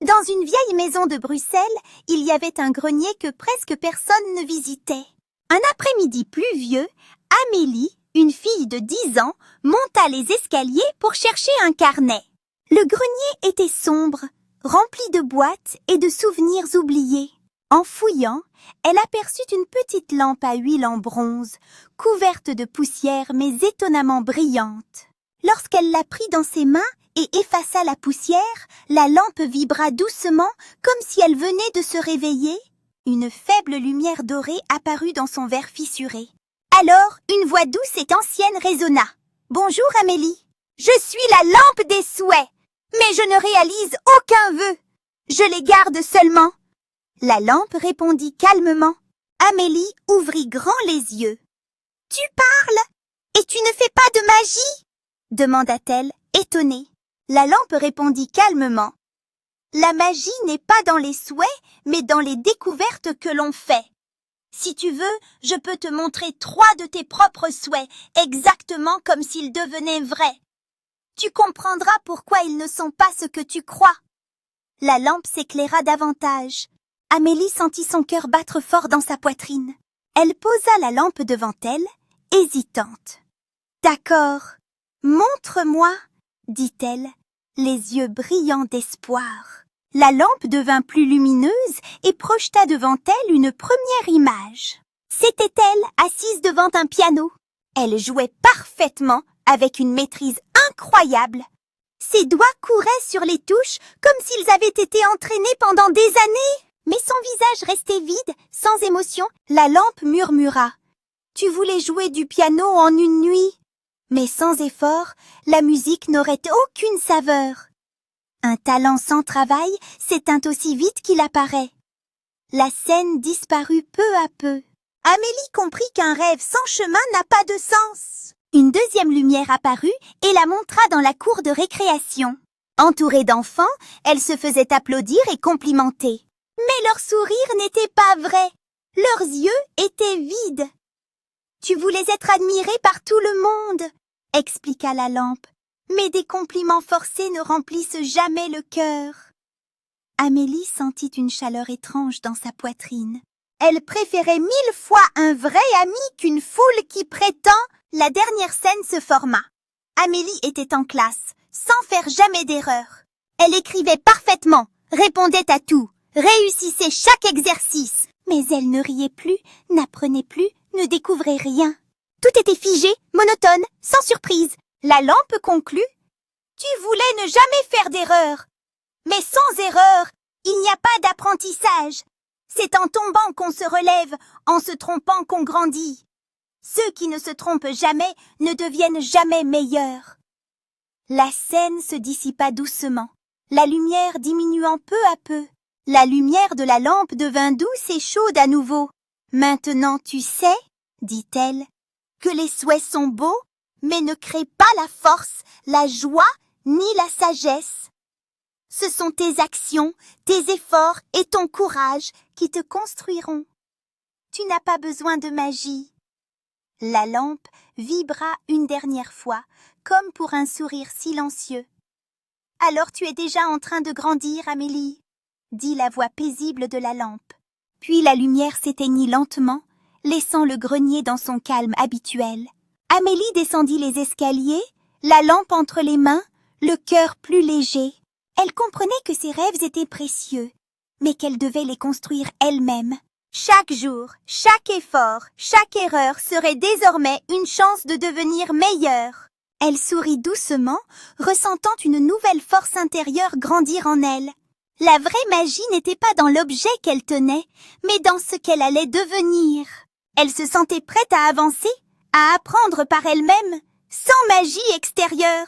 Dans une vieille maison de Bruxelles, il y avait un grenier que presque personne ne visitait. Un après-midi pluvieux, Amélie, une fille de 10 ans, monta les escaliers pour chercher un carnet. Le grenier était sombre, rempli de boîtes et de souvenirs oubliés. En fouillant, elle aperçut une petite lampe à huile en bronze, couverte de poussière mais étonnamment brillante. Lorsqu'elle la prit dans ses mains et effaça la poussière, la lampe vibra doucement comme si elle venait de se réveiller. Une faible lumière dorée apparut dans son verre fissuré. Alors, une voix douce et ancienne résonna. « Bonjour Amélie, je suis la lampe des souhaits, mais je ne réalise aucun vœu. Je les garde seulement. » La lampe répondit calmement. Amélie ouvrit grand les yeux. « Tu parles et tu ne fais pas de magie ?» demanda-t-elle, étonnée. La lampe répondit calmement. « La magie n'est pas dans les souhaits, mais dans les découvertes que l'on fait. Si tu veux, je peux te montrer 3 de tes propres souhaits, exactement comme s'ils devenaient vrais. Tu comprendras pourquoi ils ne sont pas ce que tu crois. » La lampe s'éclaira davantage. Amélie sentit son cœur battre fort dans sa poitrine. Elle posa la lampe devant elle, hésitante. « D'accord, montre-moi, » dit-elle, les yeux brillants d'espoir. La lampe devint plus lumineuse et projeta devant elle une première image. C'était elle, assise devant un piano. Elle jouait parfaitement, avec une maîtrise incroyable. Ses doigts couraient sur les touches comme s'ils avaient été entraînés pendant des années. Mais son visage restait vide, sans émotion. La lampe murmura. « Tu voulais jouer du piano en une nuit. » Mais sans effort, la musique n'aurait aucune saveur. Un talent sans travail s'éteint aussi vite qu'il apparaît. La scène disparut peu à peu. Amélie comprit qu'un rêve sans chemin n'a pas de sens. Une deuxième lumière apparut et la montra dans la cour de récréation. Entourée d'enfants, elle se faisait applaudir et complimenter. Mais leur sourire n'était pas vrai. Leurs yeux étaient vides. « Tu voulais être admirée par tout le monde, » expliqua la lampe. « Mais des compliments forcés ne remplissent jamais le cœur. » Amélie sentit une chaleur étrange dans sa poitrine. Elle préférait 1000 fois un vrai ami qu'une foule qui prétend. La dernière scène se forma. Amélie était en classe, sans faire jamais d'erreur. Elle écrivait parfaitement, répondait à tout, réussissait chaque exercice. Mais elle ne riait plus, n'apprenait plus, ne découvrait rien. Tout était figé, monotone, sans surprise. La lampe conclut. « Tu voulais ne jamais faire d'erreur. Mais sans erreur, il n'y a pas d'apprentissage. C'est en tombant qu'on se relève, en se trompant qu'on grandit. Ceux qui ne se trompent jamais ne deviennent jamais meilleurs. » La scène se dissipa doucement, la lumière diminuant peu à peu. La lumière de la lampe devint douce et chaude à nouveau. « Maintenant tu sais, » dit-elle, « que les souhaits sont beaux, mais ne créent pas la force, la joie ni la sagesse. Ce sont tes actions, tes efforts et ton courage qui te construiront. Tu n'as pas besoin de magie. » La lampe vibra une dernière fois, comme pour un sourire silencieux. « Alors tu es déjà en train de grandir, Amélie, » dit la voix paisible de la lampe. Puis la lumière s'éteignit lentement, laissant le grenier dans son calme habituel. Amélie descendit les escaliers, la lampe entre les mains, le cœur plus léger. Elle comprenait que ses rêves étaient précieux, mais qu'elle devait les construire elle-même. Chaque jour, chaque effort, chaque erreur serait désormais une chance de devenir meilleure. Elle sourit doucement, ressentant une nouvelle force intérieure grandir en elle. La vraie magie n'était pas dans l'objet qu'elle tenait, mais dans ce qu'elle allait devenir. Elle se sentait prête à avancer, à apprendre par elle-même, sans magie extérieure.